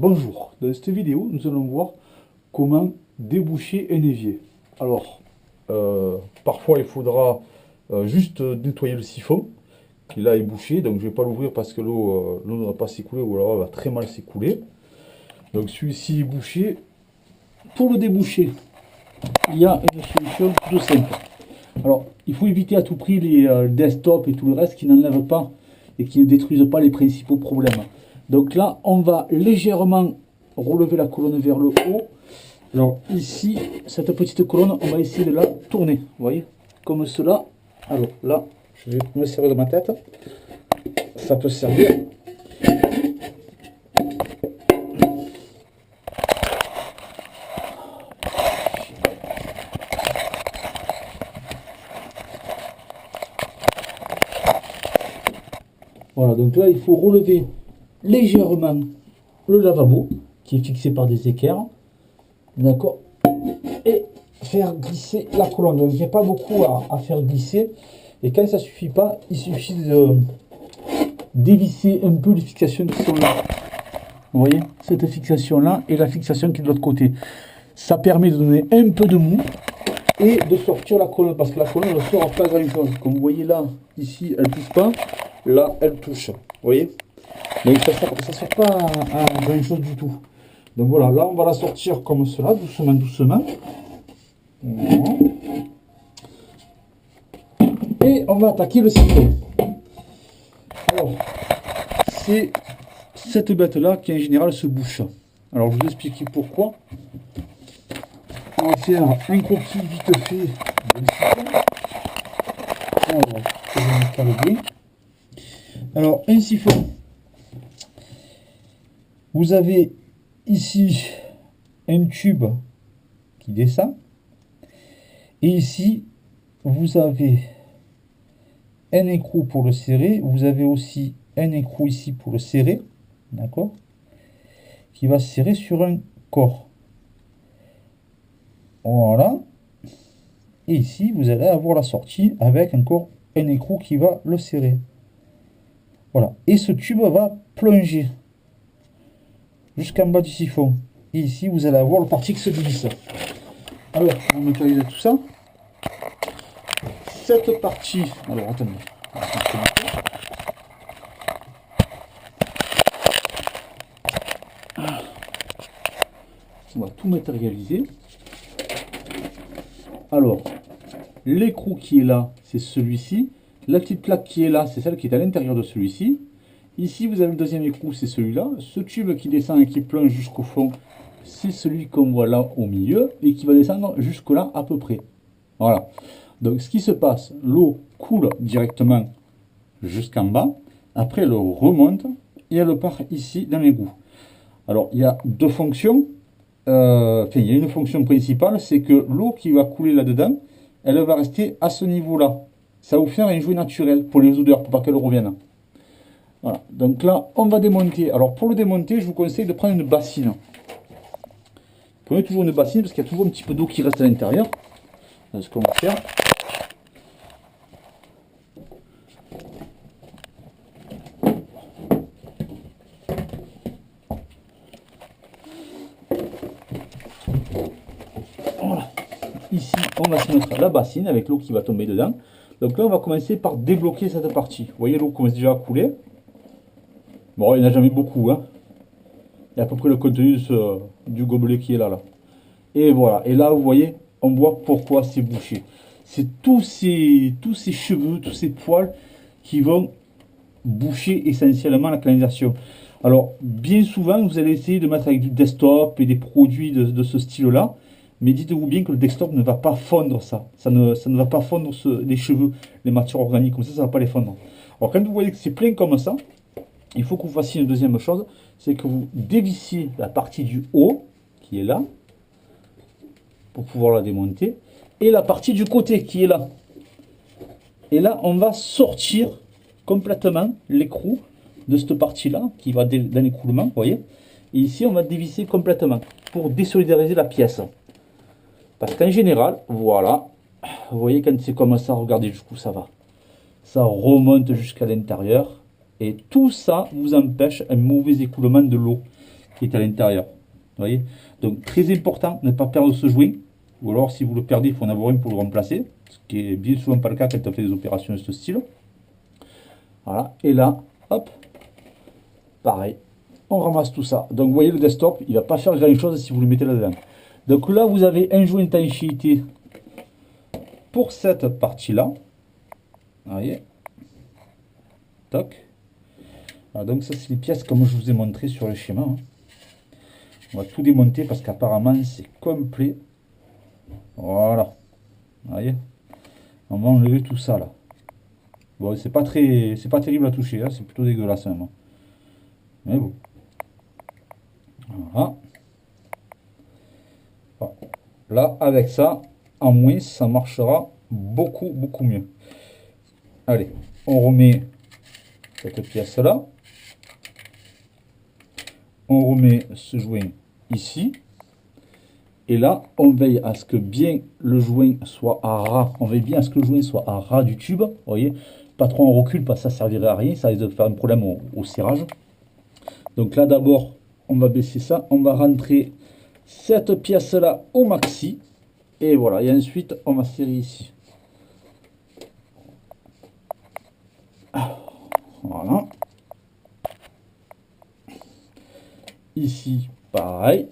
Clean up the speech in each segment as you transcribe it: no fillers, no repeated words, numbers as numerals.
Bonjour, dans cette vidéo nous allons voir comment déboucher un évier. Alors, parfois il faudra juste nettoyer le siphon qui là est bouché, donc je ne vais pas l'ouvrir parce que l'eau ne va pas s'écouler ou alors elle va très mal s'écouler. Donc celui-ci est bouché. Pour le déboucher, il y a une solution de simple. Alors, il faut éviter à tout prix les desktops et tout le reste qui n'enlèvent pas et qui ne détruisent pas les principaux problèmes. Donc là, on va légèrement relever la colonne vers le haut. Alors ici, cette petite colonne, on va essayer de la tourner. Vous voyez, comme cela. Alors là, je vais me servir de ma tête. Ça peut servir. Voilà, donc là, il faut relever légèrement le lavabo qui est fixé par des équerres, d'accord, et faire glisser la colonne. Donc il n'y a pas beaucoup à faire glisser, et quand ça ne suffit pas, il suffit de dévisser un peu les fixations qui sont là. Vous voyez, cette fixation là et la fixation qui est de l'autre côté, ça permet de donner un peu de mou et de sortir la colonne, parce que la colonne ne sort pas grand chose. Comme vous voyez là, ici elle ne touche pas, là elle touche, vous voyez. Donc ça ne sert pas à grand chose du tout. Donc voilà, là on va la sortir comme cela, doucement, doucement. Voilà. Et on va attaquer le siphon. Alors, c'est cette bête là qui en général se bouche. Alors je vais vous expliquer pourquoi. On va faire un croquis vite fait du siphon. Alors, je vais mettre le bien. Alors, un siphon. Vous avez ici un tube qui descend. Et ici, vous avez un écrou pour le serrer. Vous avez aussi un écrou ici pour le serrer. D'accord? Qui va se serrer sur un corps. Voilà. Et ici, vous allez avoir la sortie avec encore un écrou qui va le serrer. Voilà. Et ce tube va plonger jusqu'en bas du siphon. Et ici, vous allez avoir le parti qui se glisse. Alors, on va matérialiser tout ça. Cette partie... Alors, attendez. On va tout matérialiser. Alors, l'écrou qui est là, c'est celui-ci. La petite plaque qui est là, c'est celle qui est à l'intérieur de celui-ci. Ici, vous avez le deuxième écrou, c'est celui-là. Ce tube qui descend et qui plonge jusqu'au fond, c'est celui qu'on voit là au milieu et qui va descendre jusque là à peu près. Voilà. Donc, ce qui se passe, l'eau coule directement jusqu'en bas. Après, elle remonte et elle part ici dans l'égout. Alors, il y a deux fonctions. Il y a une fonction principale, c'est que l'eau qui va couler là-dedans, elle va rester à ce niveau-là. Ça va vous faire un jouet naturel pour les odeurs, pour pas qu'elles reviennent. Voilà, donc là, on va démonter. Alors, pour le démonter, je vous conseille de prendre une bassine. Prenez toujours une bassine, parce qu'il y a toujours un petit peu d'eau qui reste à l'intérieur. C'est ce qu'on va faire. Voilà. Ici, on va se mettre la bassine avec l'eau qui va tomber dedans. Donc là, on va commencer par débloquer cette partie. Vous voyez, l'eau commence déjà à couler. Bon, il n'y en a jamais beaucoup, hein. Il y a à peu près le contenu du gobelet qui est là, là. Et voilà. Et là, vous voyez, on voit pourquoi c'est bouché. C'est tous ces cheveux, tous ces poils qui vont boucher essentiellement la canalisation. Alors, bien souvent, vous allez essayer de mettre avec du desktop et des produits de ce style-là. Mais dites-vous bien que le desktop ne va pas fondre ça. Ça ne va pas fondre les cheveux, les matières organiques, comme ça ne va pas les fondre. Alors, quand vous voyez que c'est plein comme ça, il faut que vous fassiez une deuxième chose, c'est que vous dévissiez la partie du haut, qui est là, pour pouvoir la démonter, et la partie du côté, qui est là. Et là, on va sortir complètement l'écrou de cette partie-là, qui va dans l'écroulement, vous voyez. Et ici, on va dévisser complètement, pour désolidariser la pièce. Parce qu'en général, voilà, vous voyez quand c'est comme ça, regardez jusqu'où ça va. Ça remonte jusqu'à l'intérieur. Et tout ça vous empêche un mauvais écoulement de l'eau qui est à l'intérieur. Vous voyez? Donc très important de ne pas perdre ce joint. Ou alors si vous le perdez, il faut en avoir un pour le remplacer. Ce qui est bien souvent pas le cas quand on fait des opérations de ce style. Voilà. Et là, hop, pareil. On ramasse tout ça. Donc vous voyez le desktop, il ne va pas faire grand chose si vous le mettez là-dedans. Donc là, vous avez un joint d'étanchéité pour cette partie-là. Vous voyez? Toc. Voilà, donc ça, c'est les pièces comme je vous ai montré sur le schéma. Hein. On va tout démonter parce qu'apparemment, c'est complet. Voilà. Vous voyez? On va enlever tout ça, là. Bon, c'est pas terrible à toucher, hein. C'est plutôt dégueulasse, même. Mais bon. Voilà. Voilà. Là, avec ça, en moins, ça marchera beaucoup, beaucoup mieux. Allez, on remet cette pièce-là. On remet ce joint ici. Et là, on veille à ce que bien le joint soit à ras. On veille bien à ce que le joint soit à ras du tube. Vous voyez, pas trop en recul parce que ça servirait à rien. Ça risque de faire un problème au serrage. Donc là, d'abord, on va baisser ça. On va rentrer cette pièce-là au maxi. Et voilà. Et ensuite, on va serrer ici. Voilà. Ici, pareil.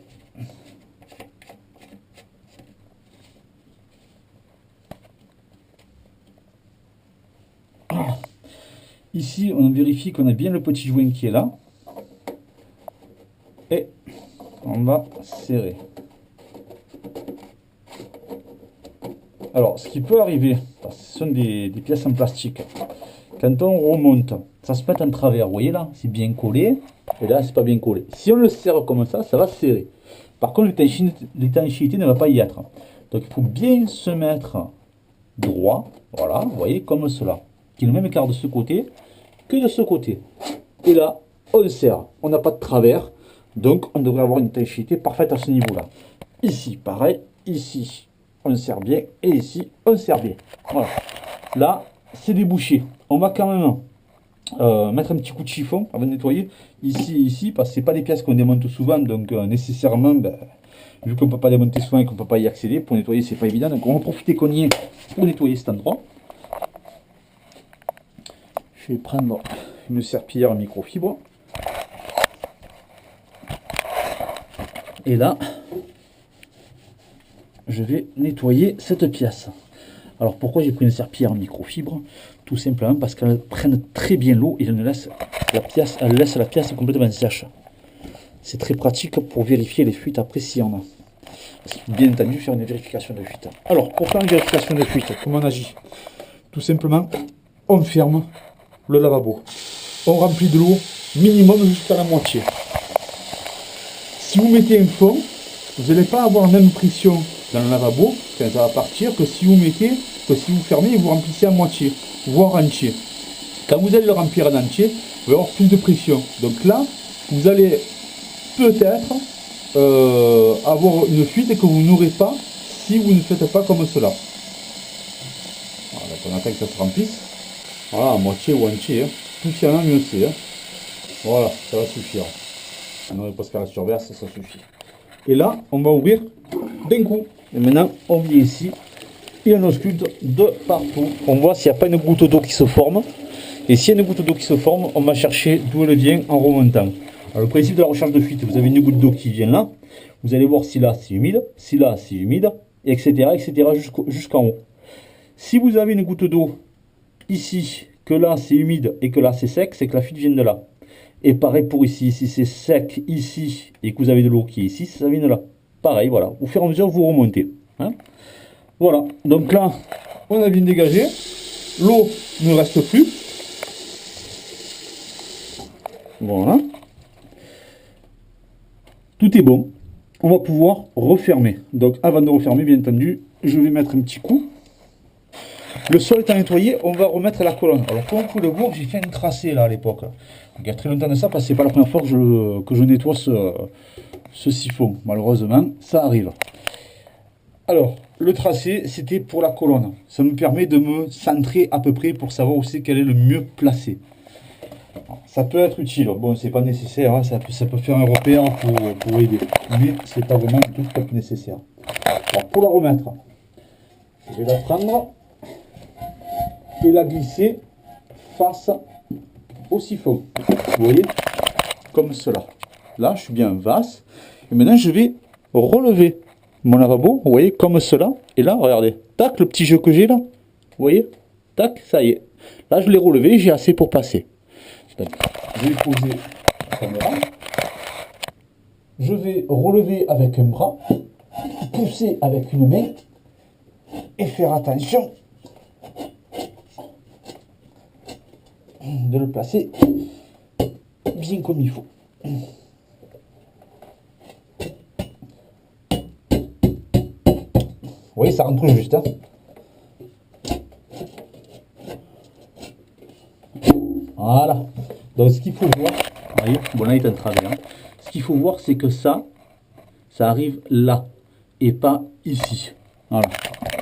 Ici, on vérifie qu'on a bien le petit joint qui est là. Et on va serrer. Alors, ce qui peut arriver, parce que ce sont des pièces en plastique, quand on remonte, ça se met en travers. Vous voyez là, c'est bien collé. Et là, c'est pas bien collé. Si on le serre comme ça va serrer. Par contre, l'étanchéité ne va pas y être. Donc, il faut bien se mettre droit. Voilà, vous voyez, comme cela. Qui est le même écart de ce côté que de ce côté. Et là, on serre. On n'a pas de travers. Donc, on devrait avoir une étanchéité parfaite à ce niveau-là. Ici, pareil. Ici, on serre bien. Et ici, on serre bien. Voilà. Là, c'est débouché. On va quand même mettre un petit coup de chiffon avant de nettoyer. Ici et ici, parce que ce pas des pièces qu'on démonte souvent. Donc, nécessairement, vu qu'on ne peut pas démonter souvent et qu'on ne peut pas y accéder, pour nettoyer, c'est pas évident. Donc, on va profiter qu'on y est pour nettoyer cet endroit. Je vais prendre une serpillière en microfibre. Et là, je vais nettoyer cette pièce. Alors pourquoi j'ai pris une serpillière en microfibre? Tout simplement parce qu'elle prenne très bien l'eau et elle laisse la pièce complètement sèche. C'est très pratique pour vérifier les fuites après s'il y en a. Parce qu'il faut bien entendu faire une vérification de fuite. Alors pour faire une vérification de fuite, comment on agit? Tout simplement, on ferme le lavabo. On remplit de l'eau minimum jusqu'à la moitié. Si vous mettez un fond, vous n'allez pas avoir la même pression dans le lavabo quand ça va partir que si vous fermez et vous remplissez à moitié, voire entier. Quand vous allez le remplir en entier, vous allez avoir plus de pression. Donc là, vous allez peut-être avoir une fuite que vous n'aurez pas si vous ne faites pas comme cela. Voilà, on attend que ça se remplisse. Voilà, à moitié ou entier. Hein. Plus il y en a, mieux c'est. Hein. Voilà, ça va suffire. On aurait presque à la surverse, ça suffit. Et là, on va ouvrir d'un coup. Et maintenant, on vient ici et on ausculte de partout. On voit s'il n'y a pas une goutte d'eau qui se forme. Et s'il y a une goutte d'eau qui se forme, on va chercher d'où elle vient en remontant. Alors, le principe de la recherche de fuite, vous avez une goutte d'eau qui vient là. Vous allez voir si là c'est humide, si là c'est humide, etc. jusqu'en haut. Si vous avez une goutte d'eau ici, que là c'est humide et que là c'est sec, c'est que la fuite vient de là. Et pareil pour ici, si c'est sec ici et que vous avez de l'eau qui est ici, ça vient de là. Pareil, voilà. Au fur et à mesure, vous remontez. Hein, voilà. Donc là, on a bien dégagé. L'eau ne reste plus. Voilà. Tout est bon. On va pouvoir refermer. Donc avant de refermer, bien entendu, je vais mettre un petit coup. Le sol étant nettoyé, on va remettre la colonne. Alors comme vous pouvez le voir, j'ai fait un tracé là à l'époque. Il y a très longtemps de ça, parce que c'est pas la première fois que je nettoie ce siphon. Malheureusement, ça arrive. Alors, le tracé, c'était pour la colonne. Ça me permet de me centrer à peu près pour savoir où c'est qu'elle est le mieux placée. Ça peut être utile. Bon, c'est pas nécessaire, hein, ça peut faire un repère pour aider. Mais c'est pas vraiment tout à fait nécessaire. Alors, pour la remettre, je vais la prendre et la glisser face au siphon. Vous voyez? Comme cela. Là, je suis bien vaste. Et maintenant, je vais relever mon lavabo, vous voyez, comme cela. Et là, regardez, tac, le petit jeu que j'ai là. Vous voyez? Tac, ça y est. Là, je l'ai relevé, j'ai assez pour passer. Donc, je vais poser la caméra. Je vais relever avec un bras, pousser avec une main et faire attention de le placer bien comme il faut. Vous voyez, ça rentre juste. Hein. Voilà. Donc ce qu'il faut voir, voyez, bon là il est en travers. Hein. Ce qu'il faut voir, c'est que ça arrive là et pas ici. Voilà.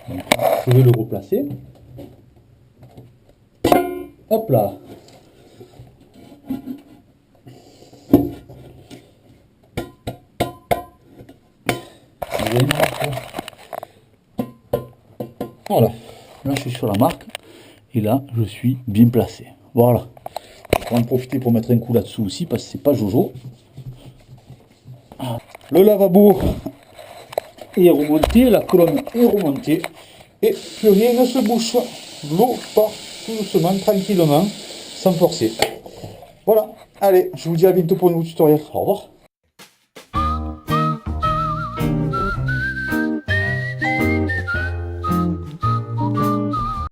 Donc, je vais le replacer. Hop là. Voilà. Là je suis sur la marque et là je suis bien placé. Voilà. Je vais en profiter pour mettre un coup là-dessous aussi parce que c'est pas Jojo. Le lavabo est remonté, la colonne est remontée et plus rien ne se bouche. L'eau part tout doucement, tranquillement, sans forcer. Voilà, allez, je vous dis à bientôt pour un nouveau tutoriel. Au revoir.